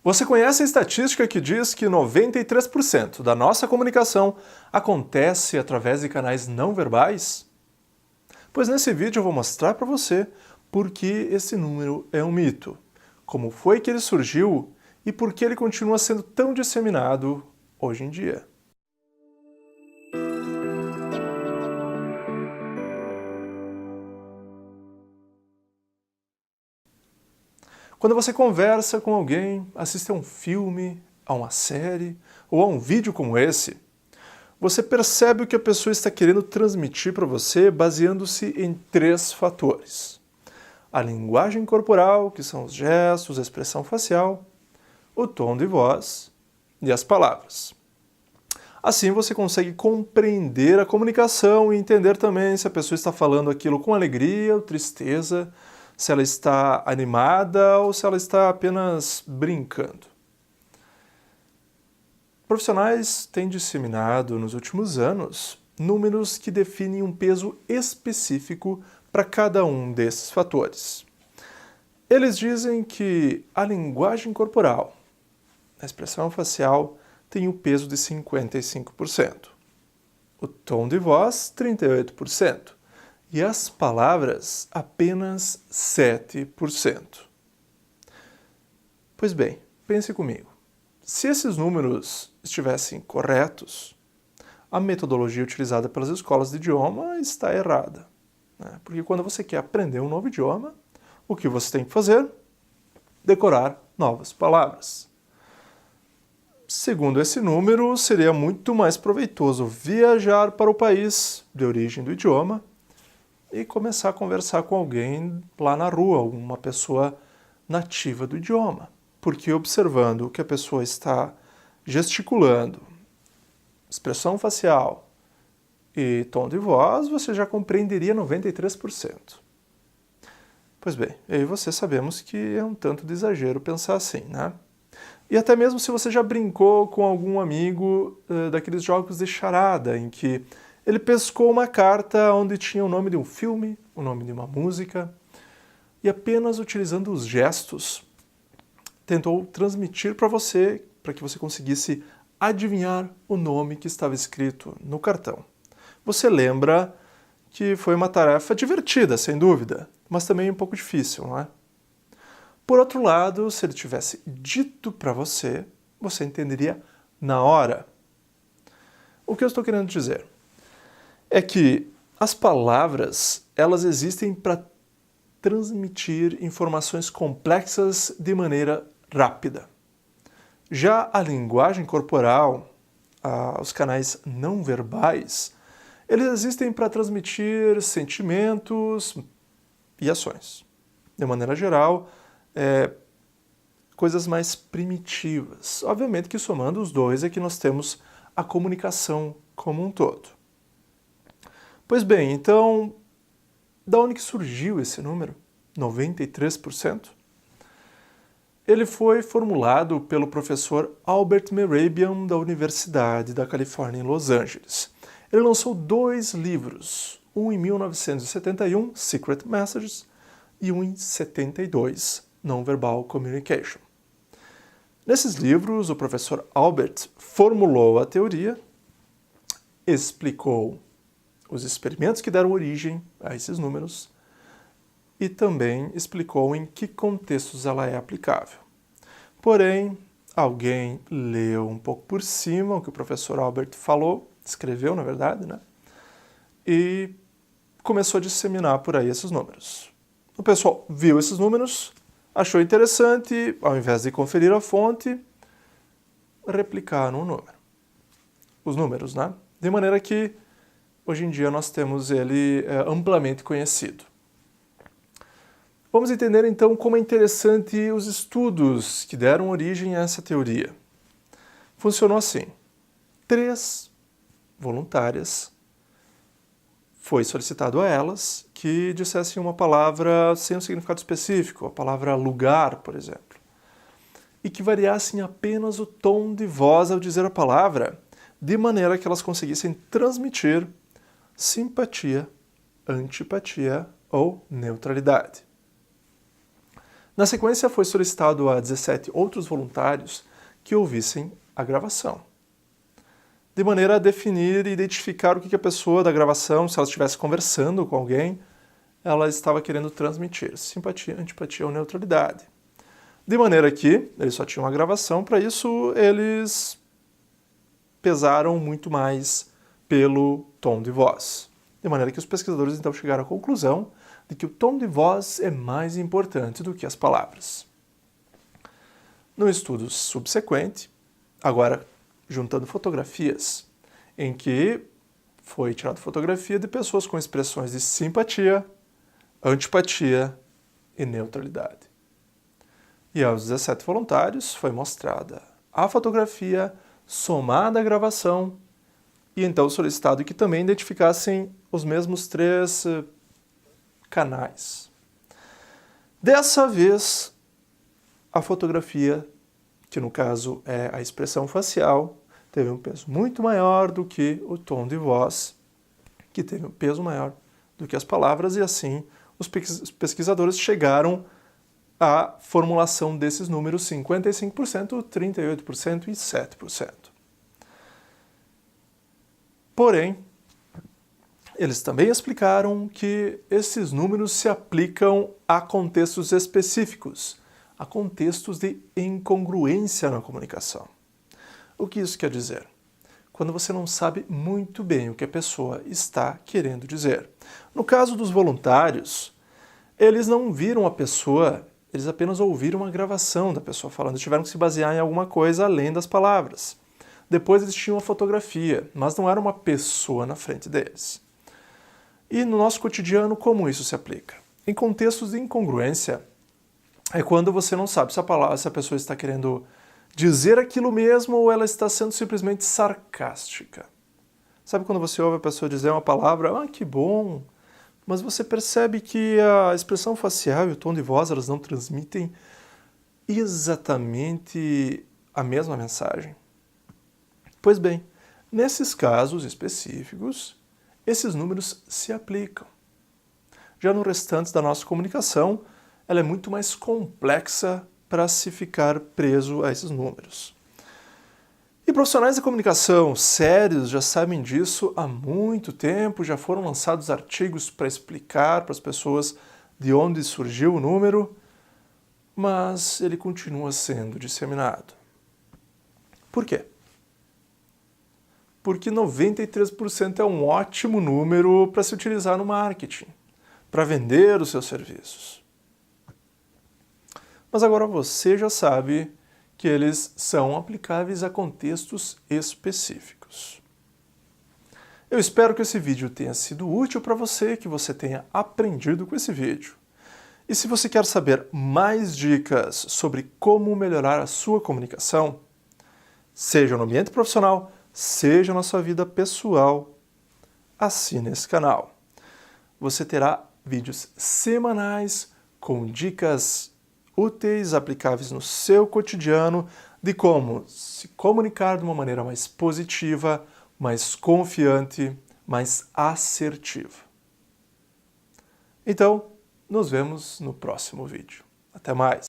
Você conhece a estatística que diz que 93% da nossa comunicação acontece através de canais não verbais? Pois nesse vídeo eu vou mostrar para você por que esse número é um mito, como foi que ele surgiu e por que ele continua sendo tão disseminado hoje em dia. Quando você conversa com alguém, assiste a um filme, a uma série ou a um vídeo como esse, você percebe o que a pessoa está querendo transmitir para você baseando-se em 3 fatores: a linguagem corporal, que são os gestos, a expressão facial, o tom de voz e as palavras. Assim você consegue compreender a comunicação e entender também se a pessoa está falando aquilo com alegria ou tristeza, se ela está animada ou se ela está apenas brincando. Profissionais têm disseminado nos últimos anos números que definem um peso específico para cada um desses fatores. Eles dizem que a linguagem corporal, a expressão facial, tem o peso de 55%, o tom de voz 38% e as palavras apenas 7%. Pois bem, pense comigo. Se esses números estivessem corretos, a metodologia utilizada pelas escolas de idioma está errada, né? Porque quando você quer aprender um novo idioma, o que você tem que fazer? Decorar novas palavras. Segundo esse número, seria muito mais proveitoso viajar para o país de origem do idioma e começar a conversar com alguém lá na rua, uma pessoa nativa do idioma. Porque observando o que a pessoa está gesticulando, expressão facial e tom de voz, você já compreenderia 93%. Pois bem, aí você sabemos que é um tanto de exagero pensar assim, né? E até mesmo se você já brincou com algum amigo daqueles jogos de charada, em que ele pescou uma carta onde tinha o nome de um filme, o nome de uma música, e apenas utilizando os gestos, tentou transmitir para você, para que você conseguisse adivinhar o nome que estava escrito no cartão. Você lembra que foi uma tarefa divertida, sem dúvida, mas também um pouco difícil, não é? Por outro lado, se ele tivesse dito para você, você entenderia na hora. O que eu estou querendo dizer é que as palavras, elas existem para transmitir informações complexas de maneira rápida. Já a linguagem corporal, os canais não verbais, eles existem para transmitir sentimentos e ações. De maneira geral, coisas mais primitivas. Obviamente que somando os dois é que nós temos a comunicação como um todo. Pois bem, então, da onde que surgiu esse número? 93%? Ele foi formulado pelo professor Albert Mehrabian da Universidade da Califórnia em Los Angeles. Ele lançou 2 livros, um em 1971, Secret Messages, e um em 72, Non-Verbal Communication. Nesses livros, o professor Albert formulou a teoria, explicou os experimentos que deram origem a esses números e também explicou em que contextos ela é aplicável. Porém, alguém leu um pouco por cima o que o professor Albert falou, escreveu, na verdade, né? E começou a disseminar por aí esses números. O pessoal viu esses números, achou interessante, ao invés de conferir a fonte, replicaram os números, né? De maneira que, hoje em dia, nós temos ele amplamente conhecido. Vamos entender, então, como é interessante os estudos que deram origem a essa teoria. Funcionou assim. 3 voluntárias, foi solicitado a elas que dissessem uma palavra sem um significado específico, a palavra lugar, por exemplo, e que variassem apenas o tom de voz ao dizer a palavra, de maneira que elas conseguissem transmitir simpatia, antipatia ou neutralidade. Na sequência, foi solicitado a 17 outros voluntários que ouvissem a gravação, de maneira a definir e identificar o que a pessoa da gravação, se ela estivesse conversando com alguém, ela estava querendo transmitir, simpatia, antipatia ou neutralidade. De maneira que eles só tinham a gravação, para isso eles pesaram muito mais pelo tom de voz. De maneira que os pesquisadores então chegaram à conclusão de que o tom de voz é mais importante do que as palavras. No estudo subsequente, agora juntando fotografias, em que foi tirada fotografia de pessoas com expressões de simpatia, antipatia e neutralidade. E aos 17 voluntários foi mostrada a fotografia somada à gravação e então solicitado que também identificassem os mesmos 3 canais. Dessa vez, a fotografia, que no caso é a expressão facial, teve um peso muito maior do que o tom de voz, que teve um peso maior do que as palavras, e assim os pesquisadores chegaram à formulação desses números 55%, 38% e 7%. Porém, eles também explicaram que esses números se aplicam a contextos específicos, a contextos de incongruência na comunicação. O que isso quer dizer? Quando você não sabe muito bem o que a pessoa está querendo dizer. No caso dos voluntários, eles não viram a pessoa, eles apenas ouviram a gravação da pessoa falando, tiveram que se basear em alguma coisa além das palavras. Depois eles tinham a fotografia, mas não era uma pessoa na frente deles. E no nosso cotidiano, como isso se aplica? Em contextos de incongruência, é quando você não sabe se a pessoa está querendo dizer aquilo mesmo ou ela está sendo simplesmente sarcástica. Sabe quando você ouve a pessoa dizer uma palavra, que bom, mas você percebe que a expressão facial e o tom de voz elas não transmitem exatamente a mesma mensagem? Pois bem, nesses casos específicos, esses números se aplicam. Já no restante da nossa comunicação, ela é muito mais complexa para se ficar preso a esses números. E profissionais da comunicação sérios já sabem disso há muito tempo, já foram lançados artigos para explicar para as pessoas de onde surgiu o número, mas ele continua sendo disseminado. Por quê? Porque 93% é um ótimo número para se utilizar no marketing, para vender os seus serviços. Mas agora você já sabe que eles são aplicáveis a contextos específicos. Eu espero que esse vídeo tenha sido útil para você, que você tenha aprendido com esse vídeo. E se você quer saber mais dicas sobre como melhorar a sua comunicação, seja no ambiente profissional, seja na sua vida pessoal, assine esse canal. Você terá vídeos semanais com dicas úteis, aplicáveis no seu cotidiano, de como se comunicar de uma maneira mais positiva, mais confiante, mais assertiva. Então, nos vemos no próximo vídeo. Até mais!